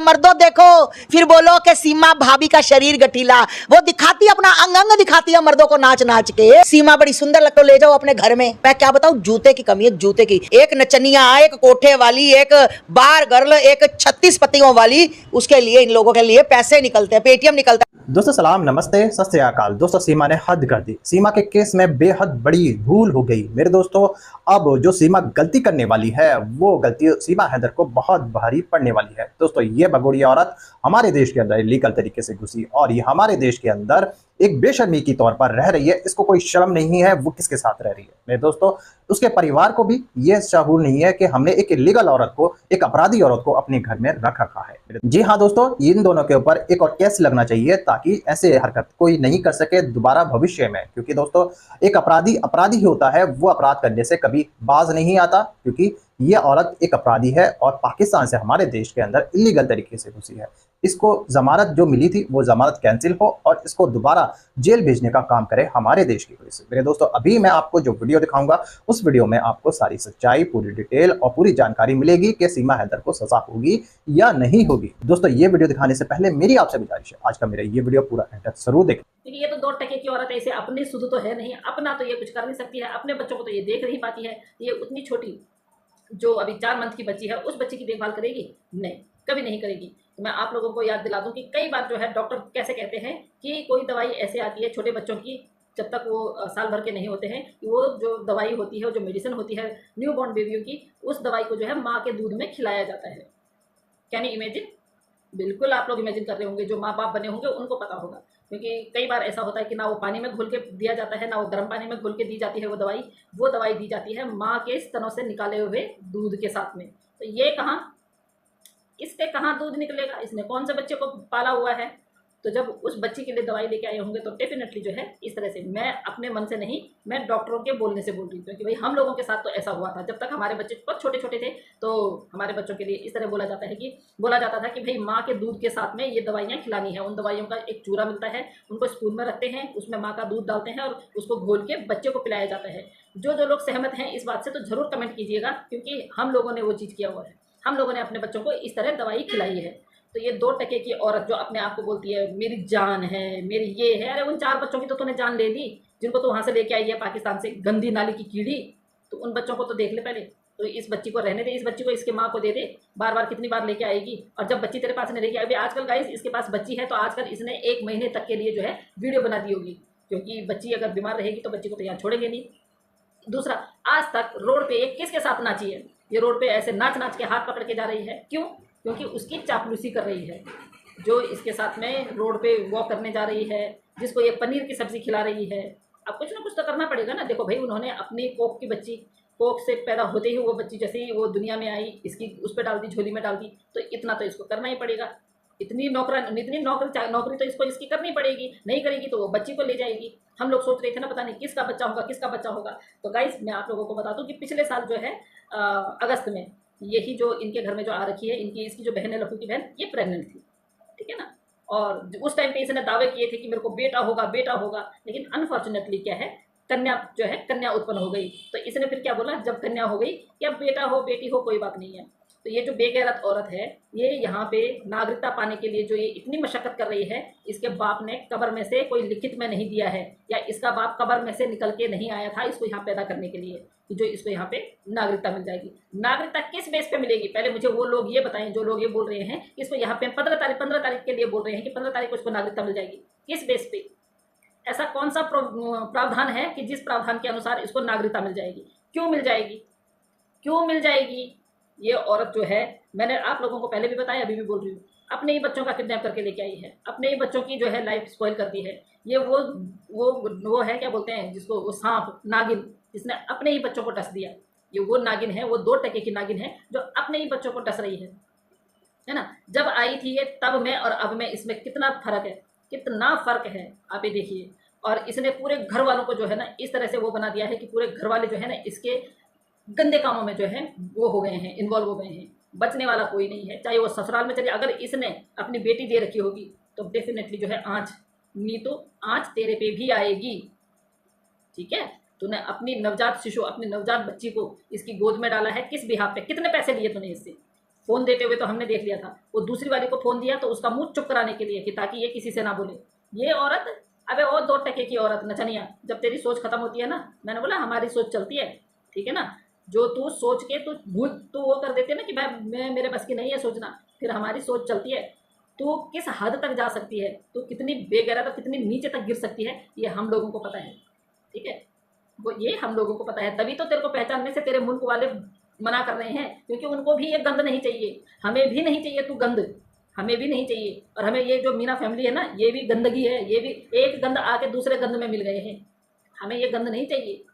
मर्दों देखो, फिर बोलो कि सीमा भाभी का शरीर गठीला। वो दिखाती अपना अंग अंग दिखाती है मर्दों को नाच नाच के। सीमा बड़ी सुंदर लगती, ले जाओ अपने घर में। मैं क्या बताऊं, जूते की कमी है, जूते की। एक नचनिया, एक कोठे वाली, एक बार गर्ल, एक 36 पतियों वाली, उसके लिए इन लोगों के लिए पैसे निकलते हैं, पेटीएम निकलता है। दोस्तों सलाम, नमस्ते, सत श्री अकाल। दोस्तों सीमा ने हद कर दी। सीमा के केस में बेहद बड़ी भूल हो गई मेरे दोस्तों। अब जो सीमा गलती करने वाली है वो गलती सीमा हैदर को बहुत भारी पड़ने वाली है। दोस्तों ये भगोड़िया औरत हमारे देश के अंदर इलीगल तरीके से घुसी और ये हमारे देश के अंदर एक बेशर्मी की तौर पर रह रही है। इसको कोई शर्म नहीं है वो किसके साथ रह रही है मेरे दोस्तों। उसके परिवार को भी ये शऊर नहीं है कि हमने एक इलीगल औरत को, एक अपराधी औरत को अपने घर में रख रखा है। जी हाँ दोस्तों, इन दोनों के ऊपर एक और केस लगना चाहिए ताकि ऐसे हरकत कोई नहीं कर सके दोबारा भविष्य में। क्योंकि दोस्तों एक अपराधी अपराधी ही होता है, वो अपराध करने से कभी बाज नहीं आता। क्योंकि ये औरत एक अपराधी है और पाकिस्तान से हमारे देश के अंदर इलीगल तरीके से घुसी है। इसको जमानत जो मिली थी वो जमानत कैंसिल हो और इसको दोबारा जेल भेजने का काम करे हमारे देश की पुलिस। मेरे दोस्तों अभी मैं आपको जो वीडियो दिखाऊंगा उस वीडियो में आपको सारी सच्चाई, पूरी डिटेल और पूरी जानकारी मिलेगी कि सीमा हैदर को सजा होगी या नहीं होगी। दोस्तों ये वीडियो दिखाने से पहले मेरी आपसे गुजारिश है, आज का मेरा ये वीडियो पूरा एंड तक जरूर देखें। क्योंकि ये तो 2 टके की औरत है, इसे अपनी सुध तो है नहीं, अपना तो ये कुछ कर नहीं सकती है, अपने बच्चों को तो ये देख नहीं पाती है। ये उतनी छोटी जो अभी 4 मंथ की बच्ची है उस बच्ची की देखभाल करेगी? नहीं, कभी नहीं करेगी। तो मैं आप लोगों को याद दिला दूं कि कई बार जो है डॉक्टर कैसे कहते हैं कि कोई दवाई ऐसे आती है छोटे बच्चों की, जब तक वो साल भर के नहीं होते हैं, वो जो दवाई होती है, जो मेडिसिन होती है न्यू बॉर्न बेबियों की, उस दवाई को जो है माँ के दूध में खिलाया जाता है। Can you imagine? बिल्कुल आप लोग इमेजिन कर रहे होंगे, जो माँ बाप बने होंगे उनको पता होगा। क्योंकि कई बार ऐसा होता है कि ना वो पानी में घुल के दिया जाता है, ना वो गर्म पानी में घुल के दी जाती है वो दवाई दी जाती है माँ के स्तनों से निकाले हुए दूध के साथ में। तो ये कहाँ, इससे कहाँ दूध निकलेगा? इसने कौन से बच्चे को पाला हुआ है? तो जब उस बच्ची के लिए दवाई लेके आए होंगे तो डेफिनेटली जो है इस तरह से, मैं अपने मन से नहीं, मैं डॉक्टरों के बोलने से बोल रही हूँ। क्योंकि भाई हम लोगों के साथ तो ऐसा हुआ था, जब तक हमारे बच्चे बहुत छोटे छोटे थे तो हमारे बच्चों के लिए इस तरह बोला जाता था कि भाई माँ के दूध के साथ में ये दवाइयाँ खिलानी है। उन दवाइयों का एक चूरा मिलता है, उनको स्पून में रखते हैं, उसमें माँ का दूध डालते हैं और उसको घोल के बच्चे को पिलाया जाता है। जो लोग सहमत हैं इस बात से तो ज़रूर कमेंट कीजिएगा, क्योंकि हम लोगों ने वो चीज़ किया हुआ है। हम लोगों ने अपने बच्चों को इस तरह दवाई खिलाई है। तो ये 2 टके की औरत जो अपने आप को बोलती है मेरी जान है, मेरी ये है, अरे उन 4 बच्चों की तो तूने जान ले ली जिनको तो वहाँ से लेके आई है पाकिस्तान से, गंदी नाली की कीड़ी। तो उन बच्चों को तो देख ले पहले। तो इस बच्ची को रहने दे, इस बच्ची को इसके माँ को दे दे। बार बार कितनी बार लेके आएगी? और जब बच्ची तेरे पास नहीं लेके आएगी, आजकल गाइस इसके पास बच्ची है तो आजकल इसने 1 महीने तक के लिए जो है वीडियो बना दी होगी, क्योंकि बच्ची अगर बीमार रहेगी तो बच्ची को तो यहाँ छोड़ेंगे नहीं। दूसरा, आज तक रोड पे किसके साथ नाची है? ये रोड पे ऐसे नाच नाच के हाथ पकड़ के जा रही है। क्यों? क्योंकि उसकी चापलूसी कर रही है। जो इसके साथ में रोड पे वॉक करने जा रही है, जिसको ये पनीर की सब्ज़ी खिला रही है। अब कुछ ना कुछ तो करना पड़ेगा ना। देखो भाई, उन्होंने अपनी कोख की बच्ची, कोख से पैदा होते ही वो बच्ची जैसे ही वो दुनिया में आई, इसकी उस पर डाल दी, झोली में डाल दी, तो इतना तो इसको करना ही पड़ेगा। इतनी नौकरी तो इसको इसकी करनी पड़ेगी। नहीं करेगी तो वो बच्ची को ले जाएगी। हम लोग सोच रहे थे ना पता नहीं किसका बच्चा होगा, किसका बच्चा होगा। तो गाइस मैं आप लोगों को बता दूं कि पिछले साल जो है अगस्त में यही जो इनके घर में जो आ रखी है, इसकी जो बहन है, लपू की बहन, ये प्रेग्नेंट थी, ठीक है ना। और उस टाइम पे इसने दावे किए थे कि मेरे को बेटा होगा, बेटा होगा। लेकिन अनफॉर्चुनेटली क्या है, कन्या जो है, कन्या उत्पन्न हो गई। तो इसने फिर क्या बोला, जब कन्या हो गई, या बेटा हो बेटी हो कोई बात नहीं है। तो ये जो बेगैरत औरत है, ये यहाँ पे नागरिकता पाने के लिए जो ये इतनी मशक्कत कर रही है, इसके बाप ने कब्र में से कोई लिखित में नहीं दिया है, या इसका बाप कब्र में से निकल के नहीं आया था इसको यहाँ पैदा करने के लिए कि जो इसको यहाँ पे नागरिकता मिल जाएगी। नागरिकता किस बेस पे मिलेगी? पहले मुझे वो लोग ये बताएं जो लोग ये बोल रहे हैं कि इसको यहाँ पे 15 तारीख के लिए बोल रहे हैं कि 15 तारीख को इसको नागरिकता मिल जाएगी। किस बेस पे? ऐसा कौन सा प्रावधान है कि जिस प्रावधान के अनुसार इसको नागरिकता मिल जाएगी? क्यों मिल जाएगी? क्यों मिल जाएगी? ये औरत जो है, मैंने आप लोगों को पहले भी बताया, अभी भी बोल रही हूँ, अपने ही बच्चों का किडनैप करके लेके आई है, अपने ही बच्चों की जो है लाइफ स्पॉइल कर दी है। ये वो है, क्या बोलते हैं जिसको, वो सांप, नागिन, जिसने अपने ही बच्चों को डस दिया। ये वो नागिन है, वो 2 टके की नागिन है जो अपने ही बच्चों को डस रही है ना। जब आई थी ये तब में और अब में इसमें कितना फ़र्क है, कितना फ़र्क है आप ये देखिए। और इसने पूरे घर वालों को जो है ना इस तरह से वो बना दिया है कि पूरे घर वाले जो है ना इसके गंदे कामों में जो है वो हो गए हैं, इन्वॉल्व हो गए हैं। बचने वाला कोई नहीं है, चाहे वो ससुराल में चले। अगर इसने अपनी बेटी दे रखी होगी तो डेफिनेटली जो है आँच, नी तो आँच तेरे पे भी आएगी, ठीक है। तूने अपनी नवजात शिशु, अपनी नवजात बच्ची को इसकी गोद में डाला है, किस बिहाफ पे? कितने पैसे लिए तूने इससे? फ़ोन देते हुए तो हमने देख लिया था, वो दूसरी वाली को फ़ोन दिया तो उसका मुंह चुप कराने के लिए कि ताकि ये किसी से ना बोले। ये औरत, अबे वो 2 टके की औरत नचनिया, जब तेरी सोच खत्म होती है ना, मैंने बोला हमारी सोच चलती है, ठीक है ना। जो तू सोच के तू वो कर देती है ना कि भाई मैं, मेरे बस की नहीं है सोचना, फिर हमारी सोच चलती है। तू किस हद तक जा सकती है, तू कितनी बेगैरत और कितनी नीचे तक गिर सकती है, ये हम लोगों को पता है, ठीक है। वो ये हम लोगों को पता है, तभी तो तेरे को पहचानने से तेरे मुल्क वाले मना कर रहे हैं, क्योंकि उनको भी ये गंद नहीं चाहिए, हमें भी नहीं चाहिए तू गंद, हमें भी नहीं चाहिए। और हमें ये जो मीना फैमिली है ना, ये भी गंदगी है, ये भी एक गंद आके दूसरे गंद में मिल गए हैं, हमें ये गंद नहीं चाहिए।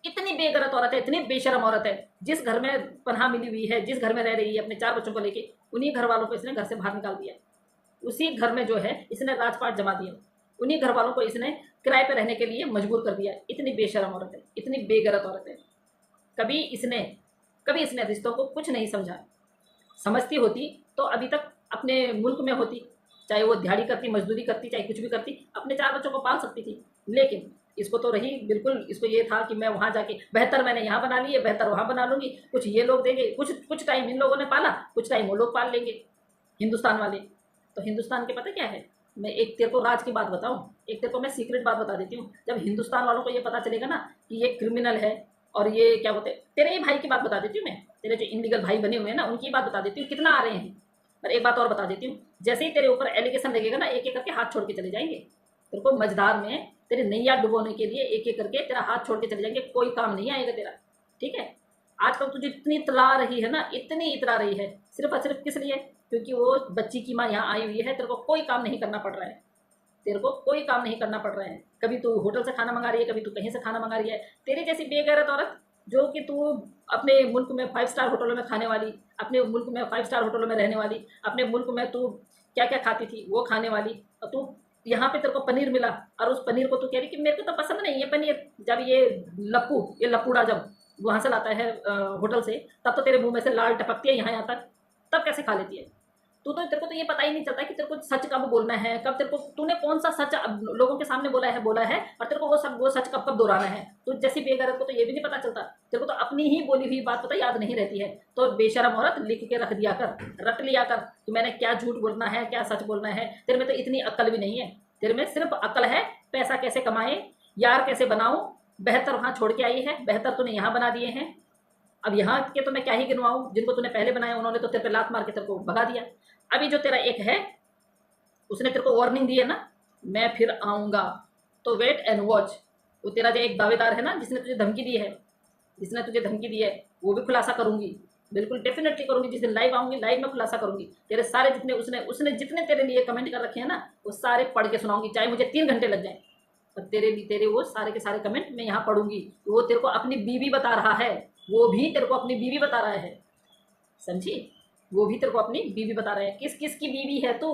इतनी बेगरत औरत है, इतनी बेशरम औरत है, जिस घर में पनाह मिली हुई है, जिस घर में रह रही है अपने 4 बच्चों को लेके, उन्हीं घर वालों को इसने घर से बाहर निकाल दिया, उसी घर में जो है इसने राजपाट जमा दिया, उन्हीं घर वालों को इसने किराए पे रहने के लिए मजबूर कर दिया। इतनी बेशरम औरत है, इतनी बेगरत औरत है। कभी इसने रिश्तों को कुछ नहीं समझा। समझती होती तो अभी तक अपने मुल्क में होती, चाहे वो दिहाड़ी करती, मजदूरी करती, चाहे कुछ भी करती, अपने 4 बच्चों को पाल सकती थी। लेकिन इसको तो रही बिल्कुल, इसको ये था कि मैं वहाँ जाके बेहतर मैंने यहाँ बना ली है, बेहतर वहाँ बना लूँगी, कुछ ये लोग देंगे, कुछ टाइम इन लोगों ने पाला, कुछ टाइम वो लोग पाल लेंगे, हिंदुस्तान वाले। तो हिंदुस्तान के पता क्या है, मैं एक तेरे को राज की बात बताऊँ, एक तेरे को मैं सीक्रेट बात बता देती हूँ। जब हिंदुस्तान वालों को ये पता चलेगा ना कि ये क्रिमिनल है, और ये क्या बोलते हैं, तेरे ही भाई की बात बता देती हूँ मैं, तेरे जो इनलीगल भाई बने हुए हैं ना, उनकी बात बता देती हूँ कितना आ रहे हैं। पर एक बात और बता देती हूँ, जैसे ही तेरे ऊपर एलिगेशन लगेगा ना, एक एक करके हाथ छोड़ के चले जाएंगे। तेरे को मझधार में तेरे नैया डुबोने के लिए एक एक करके तेरा हाथ छोड़ के चले जाएंगे, कोई काम नहीं आएगा तेरा, ठीक है। आजकल तुझे इतनी इतला रही है ना, इतनी इतला रही है, सिर्फ और सिर्फ किस लिए, क्योंकि वो बच्ची की माँ यहाँ आई हुई है, तेरे को कोई काम नहीं करना पड़ रहा है, तेरे को कोई काम नहीं करना पड़ रहा है। कभी तू होटल से खाना मंगा रही है, कभी तू कहीं से खाना मंगा रही है। तेरी जैसी बेगैरत औरत, जो कि तू अपने मुल्क में 5 स्टार होटलों में खाने वाली, अपने मुल्क में 5 स्टार होटलों में रहने वाली, अपने मुल्क में तू क्या क्या खाती थी वो खाने वाली, और तू यहाँ पे तेरे को पनीर मिला, और उस पनीर को तू कह रही कि मेरे को तो पसंद नहीं है पनीर। जब ये लप्पूड़ा जब वहाँ से लाता है होटल से, तब तो तेरे मुंह में से लाल टपकती है यहाँ तक, तब कैसे खा लेती है तू? तो तेरे को तो ये पता ही नहीं चलता कि तेरे को सच कब बोलना है, कब तेरे को तूने कौन सा सच लोगों के सामने बोला है, और तेरे को वो सच कब कब दोहराना है। तो जैसी बेगैरत को तो ये भी नहीं पता चलता, तेरे को तो अपनी ही बोली हुई बात पता याद नहीं रहती है। तो बेशरम औरत, लिख के रख दिया कर, रट लिया कर कि मैंने क्या झूठ बोलना है, क्या सच बोलना है। तेरे में तो इतनी अक्ल भी नहीं है, तेरे में सिर्फ अक्ल है पैसा कैसे कमाए, यार कैसे बनाऊं। बेहतर वहाँ छोड़ के आई है, बेहतर तूने यहाँ बना दिए हैं। अब यहाँ के तो मैं क्या ही गिनवाऊं, जिनको तूने पहले बनाया उन्होंने तो तेरे पे लात मार के तेरे को भगा दिया। अभी जो तेरा एक है, उसने तेरे को वार्निंग दी है ना, मैं फिर आऊँगा, तो वेट एंड वॉच। वो तेरा जो एक दावेदार है ना, जिसने तुझे धमकी दी है, वो भी खुलासा करूँगी, बिल्कुल डेफिनेटली करूँगी। जिस दिन लाइव आऊँगी, लाइव में खुलासा करूँगी। तेरे सारे जितने उसने जितने तेरे लिए कमेंट कर रखे हैं ना, वो सारे पढ़ के सुनाऊंगी, चाहे मुझे 3 घंटे लग जाए, पर तेरे वो सारे के सारे कमेंट मैं यहाँ पढ़ूंगी। वो तेरे को अपनी बीवी बता रहा है, वो भी तेरे को अपनी बीवी बता रहा है, समझी? वो भी तेरे को अपनी बीवी बता रहा है। किस किस की बीवी है तू,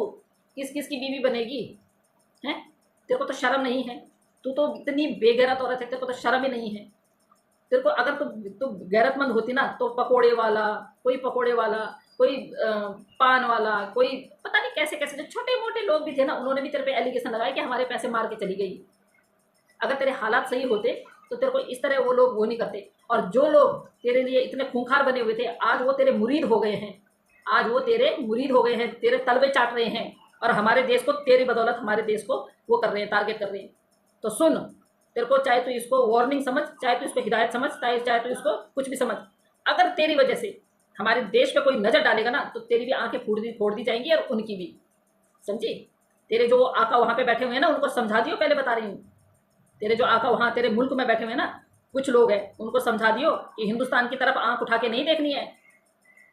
किस किस की बीवी बनेगी हैं? तेरे को तो शर्म नहीं है, तू तो इतनी बेगैरत औरत है, तेरे को तो शर्म ही नहीं है। तेरे को अगर तू गैरतमंद होती ना, तो पकोड़े वाला, कोई पान वाला, कोई पता नहीं कैसे कैसे जो छोटे मोटे लोग भी थे ना, उन्होंने भी तेरे पे एलिगेशन लगाया कि हमारे पैसे मार के चली गई। अगर तेरे हालात सही होते तो तेरे को इस तरह वो लोग वो नहीं करते। और जो लोग तेरे लिए इतने खूंखार बने हुए थे, आज वो तेरे मुरीद हो गए हैं, तेरे तलवे चाट रहे हैं, और हमारे देश को, तेरी बदौलत हमारे देश को वो कर रहे हैं, टारगेट कर रहे हैं। तो सुन, तेरे को चाहे तो इसको वार्निंग समझ, चाहे तो इसको हिदायत समझ, चाहे तो इसको कुछ भी समझ। अगर तेरी वजह से हमारे देश पे कोई नज़र डालेगा ना, तो तेरी भी आंखें फोड़ दी जाएंगी, और उनकी भी, समझी? तेरे जो आका वहाँ पे बैठे हुए हैं ना, उनको समझा दियो, पहले बता रही हूँ। तेरे जो आका वहाँ तेरे मुल्क में बैठे हुए हैं ना, कुछ लोग हैं, उनको समझा दियो कि हिंदुस्तान की तरफ आंख उठा के नहीं देखनी है,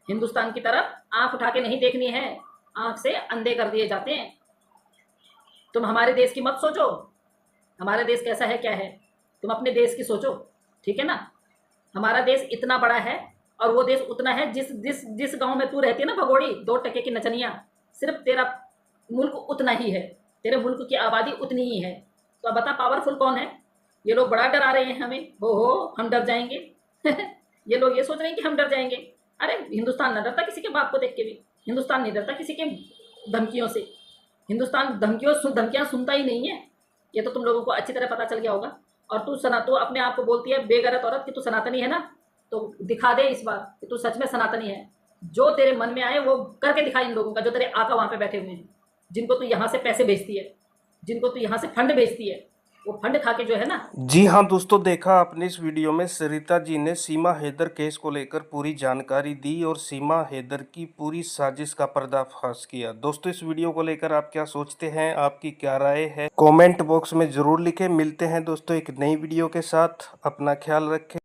हिंदुस्तान की तरफ आंख उठा के नहीं देखनी है, आंख से अंधे कर दिए जाते हैं। तुम हमारे देश की मत सोचो, हमारा देश कैसा है क्या है, तुम अपने देश की सोचो, ठीक है ना? हमारा देश इतना बड़ा है, और वो देश उतना है, जिस गांव में तू रहती है ना भगोड़ी, 2 टके की नचनिया, सिर्फ तेरा मुल्क उतना ही है, तेरे मुल्क की आबादी उतनी ही है। तो अब बता पावरफुल कौन है? ये लोग बड़ा डरा रहे हैं हमें, हो हम डर जाएंगे। ये लोग ये सोच रहे हैं कि हम डर जाएंगे। अरे हिंदुस्तान न डरता किसी के बाप को देख के भी, हिंदुस्तान नहीं डरता किसी के धमकियों से, हिंदुस्तान धमकियाँ सुनता ही नहीं है। ये तो तुम लोगों को अच्छी तरह पता चल गया होगा। और तू अपने आप को बोलती है बेगैरत औरत कि तू सनातनी है ना, तो दिखा दे इस बार कि तू सच में सनातनी है। जो तेरे मन में आए वो करके दिखा इन लोगों का, जो तेरे आका वहां पे बैठे हुए हैं, जिनको तू यहाँ से पैसे भेजती है, जिनको तू यहाँ से फंड भेजती है, वो फंड खा के जो है ना। जी हाँ दोस्तों, देखा आपने इस वीडियो में सरिता जी ने सीमा हैदर केस को लेकर पूरी जानकारी दी और सीमा हैदर की पूरी साजिश का पर्दाफाश किया। दोस्तों इस वीडियो को लेकर आप क्या सोचते हैं, आपकी क्या राय है, कमेंट बॉक्स में जरूर लिखें। मिलते हैं दोस्तों एक नई वीडियो के साथ, अपना ख्याल रखें।